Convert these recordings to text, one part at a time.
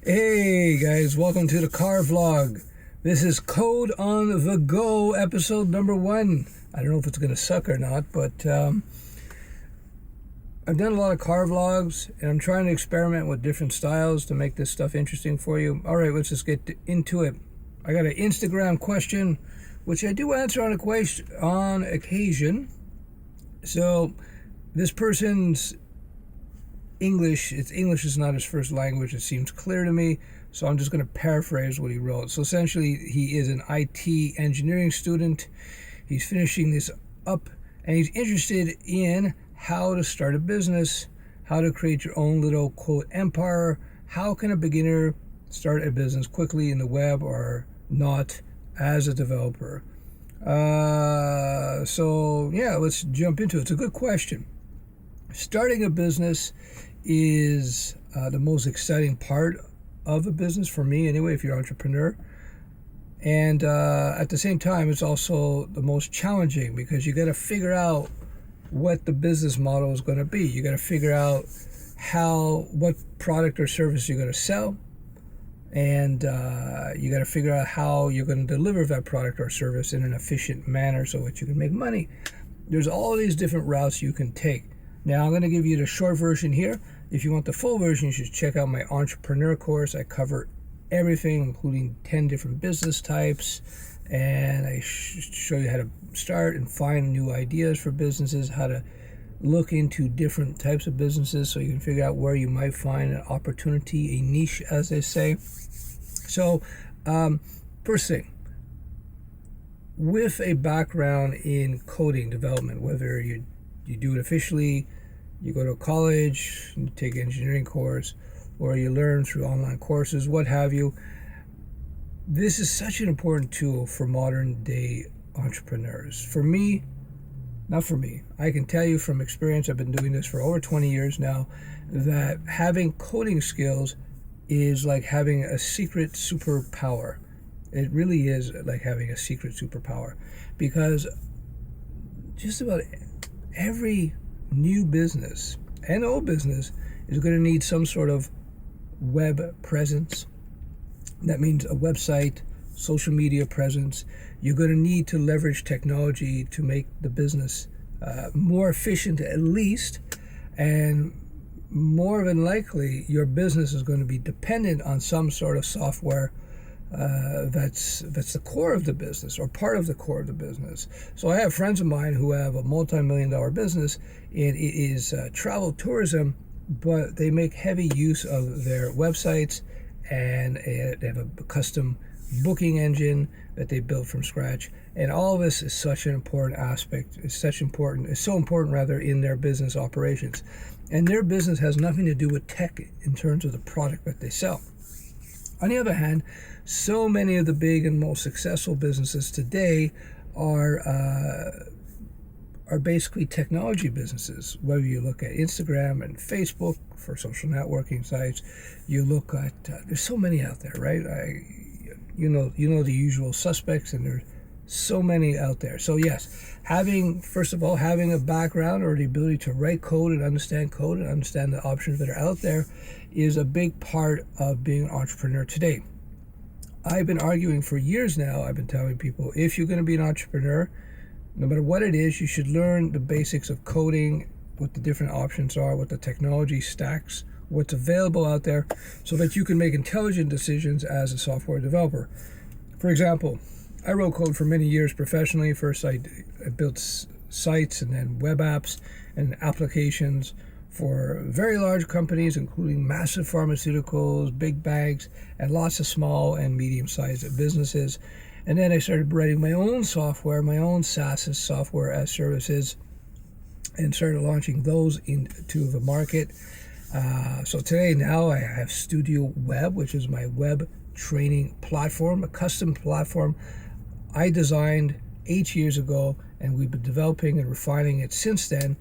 Hey guys, welcome to the car vlog. This is Code on the Go, episode number 1. I don't know if it's going to suck or not, but I've done a lot of car vlogs and I'm trying to experiment with different styles to make this stuff interesting for you. Alright, let's just get into it. I got an Instagram question, which I do answer on occasion. So, this person's English is not his first language, it seems clear to me, so I'm just going to paraphrase what he wrote. So essentially, he is an IT engineering student. He's finishing this up, and he's interested in how to start a business, how to create your own little, quote, empire. How can a beginner start a business quickly in the web or not as a developer? So yeah, let's jump into it. It's a good question. Starting a business is the most exciting part of a business for me anyway, if you're an entrepreneur, and at the same time it's also the most challenging because you got to figure out what the business model is going to be. You got to figure out what product or service you're going to sell, and you got to figure out how you're going to deliver that product or service in an efficient manner so that you can make money. There's all these different routes you can take. Now, I'm going to give you the short version here. If you want the full version, you should check out my entrepreneur course. I cover everything, including 10 different business types, and I show you how to start and find new ideas for businesses, how to look into different types of businesses so you can figure out where you might find an opportunity, a niche, as they say. So, first thing, with a background in coding development, whether you do it officially, you go to college, you take an engineering course, or you learn through online courses, what have you. This is such an important tool for modern day entrepreneurs. Not for me. I can tell you from experience, I've been doing this for over 20 years now, that having coding skills is like having a secret superpower. It really is like having a secret superpower, because just about every new business and old business is going to need some sort of web presence. That means a website, social media presence. You're going to need to leverage technology to make the business more efficient, at least, and more than likely your business is going to be dependent on some sort of software that's the core of the business, or part of the core of the business. So I have friends of mine who have a multi-million-dollar business, and it is travel tourism, but they make heavy use of their websites, and they have a custom booking engine that they built from scratch. And all of this is such an important aspect. It's so important rather in their business operations. And their business has nothing to do with tech in terms of the product that they sell. On the other hand, so many of the big and most successful businesses today are basically technology businesses. Whether you look at Instagram and Facebook for social networking sites, you look at there's so many out there, right? You know the usual suspects, and there's so many out there. So yes, first of all, having a background or the ability to write code and understand the options that are out there is a big part of being an entrepreneur today. I've been arguing for years now. I've been telling people, if you're going to be an entrepreneur, no matter what it is, you should learn the basics of coding, what the different options are, what the technology stacks, what's available out there, so that you can make intelligent decisions as a software developer. For example, I wrote code for many years professionally. First, I built sites and then web apps and applications for very large companies, including massive pharmaceuticals, big banks, and lots of small and medium-sized businesses. And then I started writing my own software, my own SaaS, software as services, and started launching those into the market. So today now I have Studio Web, which is my web training platform, a custom platform I designed 8 years ago, and we've been developing and refining it since then,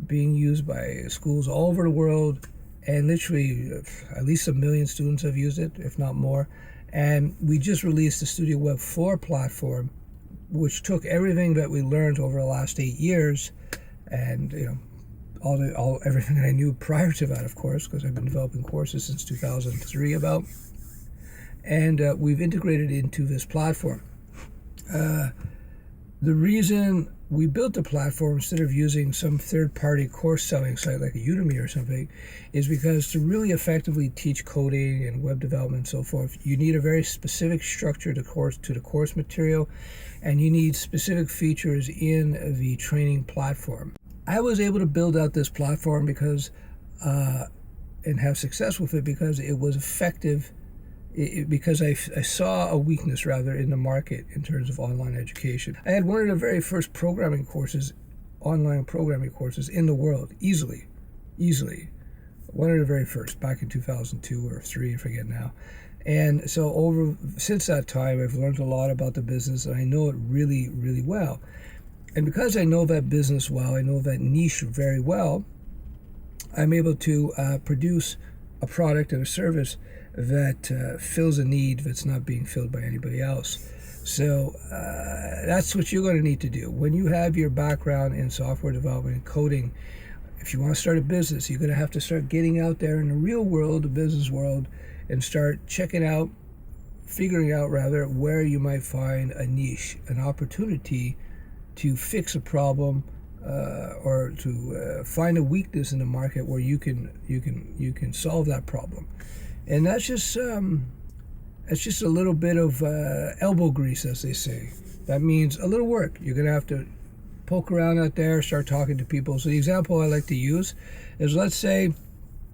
being used by schools all over the world, and literally at least 1 million students have used it, if not more. And we just released the Studio Web 4 platform, which took everything that we learned over the last 8 years and everything that I knew prior to that, of course, because I've been developing courses since 2003 about, and we've integrated into this platform. The reason we built the platform instead of using some third-party course selling site like a Udemy or something is because to really effectively teach coding and web development and so forth, you need a very specific structure to the course material, and you need specific features in the training platform. I was able to build out this platform because and have success with it because it was effective. Because I saw a weakness rather in the market in terms of online education. I had one of the very first online programming courses in the world, easily. One of the very first, back in 2002 or 3, I forget now. And so since that time, I've learned a lot about the business, and I know it really, really well. And because I know that business well, I know that niche very well, I'm able to produce a product and a service that fills a need that's not being filled by anybody else. So that's what you're going to need to do. When you have your background in software development and coding, if you want to start a business, you're going to have to start getting out there in the real world, the business world, and start figuring out rather, where you might find a niche, an opportunity to fix a problem, or to find a weakness in the market where you can solve that problem. And that's just a little bit of elbow grease, as they say. That means a little work. You're going to have to poke around out there, start talking to people. So the example I like to use is, let's say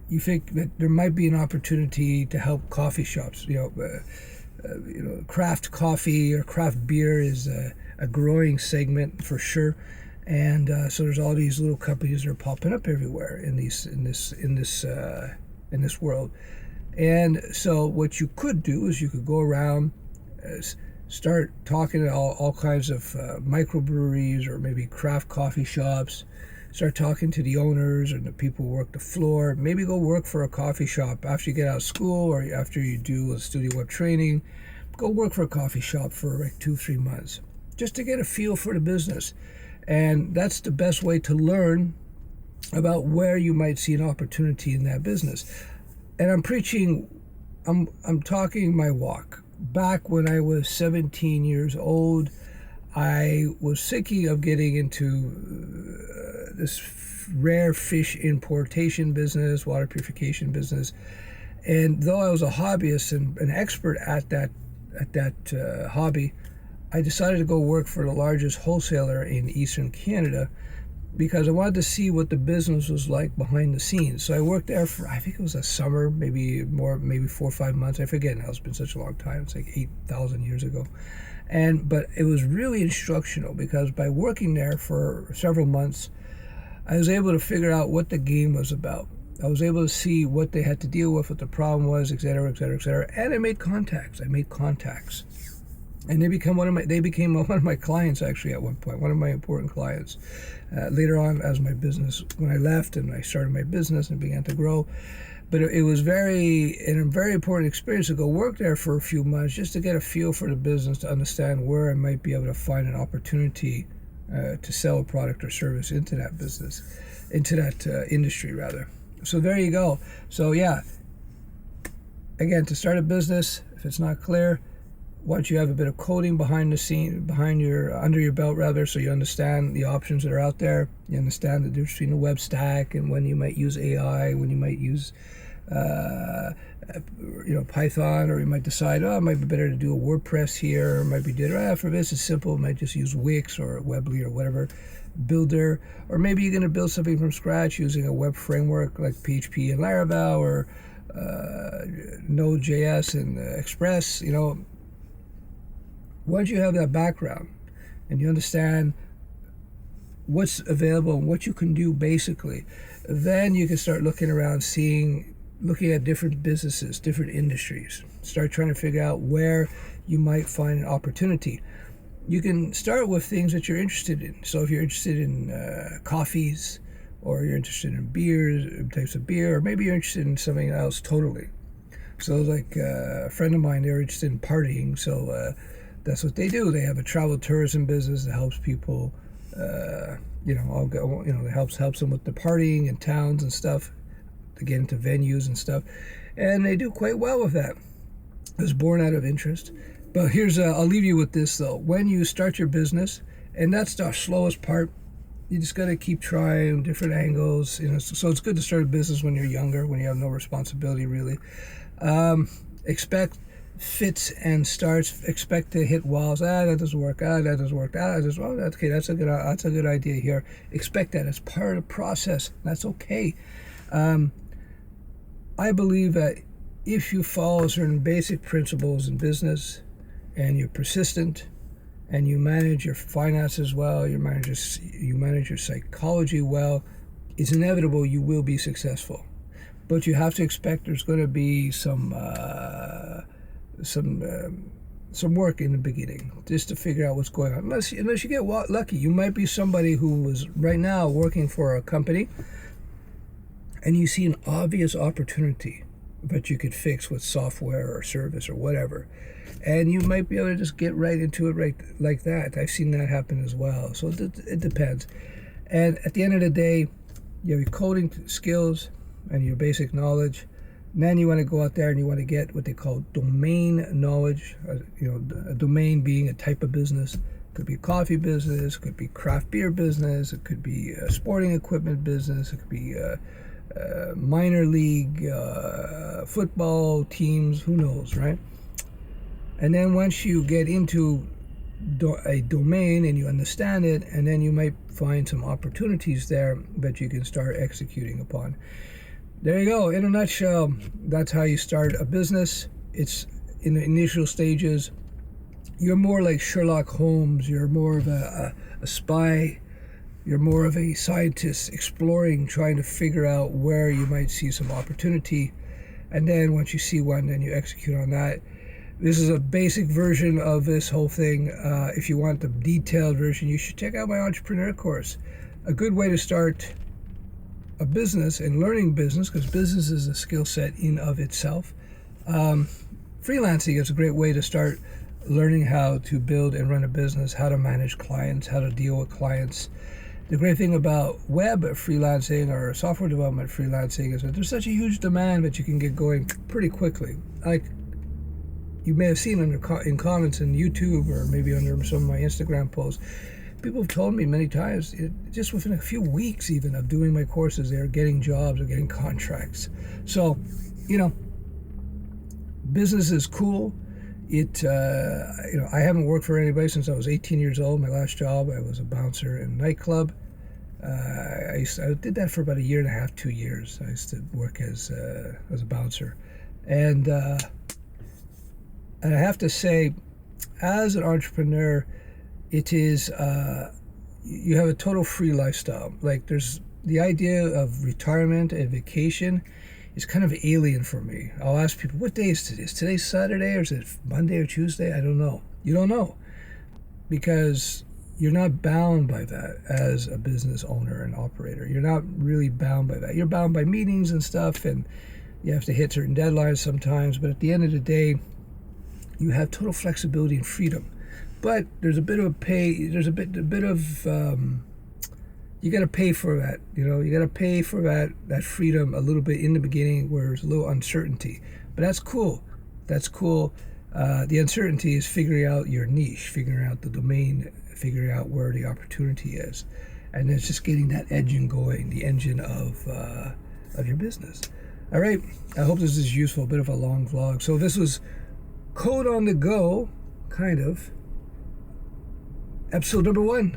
you think that there might be an opportunity to help coffee shops. Craft coffee or craft beer is a growing segment for sure. And so there's all these little companies that are popping up everywhere in this world. And so what you could do is you could go around, start talking to all kinds of microbreweries or maybe craft coffee shops, start talking to the owners and the people who work the floor. Maybe go work for a coffee shop after you get out of school or after you do a studio web training. Go work for a coffee shop for like 2-3 months just to get a feel for the business. And that's the best way to learn about where you might see an opportunity in that business. And I'm talking my walk. Back when I was 17 years old, I was thinking of getting into this rare fish importation business, water purification business. And though I was a hobbyist and an expert at that hobby, I decided to go work for the largest wholesaler in Eastern Canada because I wanted to see what the business was like behind the scenes. So I worked there for, I think it was a summer, maybe 4 or 5 months. I forget now, it's been such a long time. It's like 8,000 years ago. But it was really instructional because by working there for several months, I was able to figure out what the game was about. I was able to see what they had to deal with, what the problem was, et cetera, et cetera, et cetera. And I made contacts. And they became one of my clients actually at one point, one of my important clients. Later on, as my business, when I left and I started my business and began to grow, but it was a very important experience to go work there for a few months just to get a feel for the business, to understand where I might be able to find an opportunity to sell a product or service into that business, into that industry rather. So there you go. So yeah, again, to start a business, if it's not clear, once you have a bit of coding under your belt rather, so you understand the options that are out there, you understand the difference between the web stack and when you might use AI, when you might use Python, or you might decide, it might be better to do a WordPress here, or it might be for this it's simple, might just use Wix or Weebly or whatever builder, or maybe you're going to build something from scratch using a web framework like PHP and Laravel or Node.js and Express. Once you have that background and you understand what's available and what you can do basically, then you can start looking around, looking at different businesses, different industries. Start trying to figure out where you might find an opportunity. You can start with things that you're interested in. So if you're interested in coffees, or you're interested in beers, types of beer, or maybe you're interested in something else totally. So like a friend of mine, they're interested in partying, so that's what they do. They have a travel tourism business that helps people I'll go, it helps them with the partying in towns and stuff, to get into venues and stuff, and they do quite well with that. It was born out of interest. But I'll leave you with this though. When you start your business, and that's the slowest part, you just got to keep trying different angles. So it's good to start a business when you're younger, when you have no responsibility really. Expect fits and starts. Expect to hit walls. That doesn't work. That doesn't work. Okay. That's a good idea here. Expect that as part of the process. That's okay. I believe that if you follow certain basic principles in business, and you're persistent, and you manage your finances well, you manage your psychology well, it's inevitable you will be successful. But you have to expect there's going to be some work in the beginning, just to figure out what's going on. Unless you get lucky, you might be somebody who was right now working for a company, and you see an obvious opportunity that you could fix with software or service or whatever, and you might be able to just get right into it right like that. I've seen that happen as well. So it depends. And at the end of the day, you have your coding skills and your basic knowledge. And then you want to go out there and you want to get what they call domain knowledge. A domain being a type of business. It could be a coffee business, it could be craft beer business, it could be a sporting equipment business, it could be minor league football teams, who knows, right? And then once you get into a domain and you understand it, and then you might find some opportunities there that you can start executing upon. There you go. In a nutshell, that's how you start a business. It's in the initial stages. You're more like Sherlock Holmes. You're more of a spy. You're more of a scientist exploring, trying to figure out where you might see some opportunity. And then once you see one, then you execute on that. This is a basic version of this whole thing. If you want the detailed version, you should check out my entrepreneur course. A good way to start a business and learning business, because business is a skill set in of itself. Freelancing is a great way to start learning how to build and run a business, how to manage clients, how to deal with clients. The great thing about web freelancing or software development freelancing is that there's such a huge demand that you can get going pretty quickly. Like you may have seen in comments in YouTube or maybe under some of my Instagram posts, people have told me many times, just within a few weeks even of doing my courses, they're getting jobs or getting contracts. So, business is cool. I haven't worked for anybody since I was 18 years old. My last job, I was a bouncer in a nightclub. I did that for about 1.5 years, 2 years. I used to work as a bouncer, and I have to say, as an entrepreneur, it is you have a total free lifestyle. Like there's the idea of retirement and vacation is kind of alien for me. I'll ask people, what day is today? Is today Saturday or is it Monday or Tuesday? I don't know. You don't know, because you're not bound by that as a business owner and operator. You're not really bound by that. You're bound by meetings and stuff, and you have to hit certain deadlines sometimes. But at the end of the day, you have total flexibility and freedom. But there's a bit of pay. There's a bit of you got to pay for that. You got to pay for that freedom a little bit in the beginning, where there's a little uncertainty. But that's cool. That's cool. The uncertainty is figuring out your niche, figuring out the domain, figuring out where the opportunity is, and it's just getting that engine going, the engine of your business. All right. I hope this is useful. A bit of a long vlog. So this was Code on the Go, kind of. Episode number 1.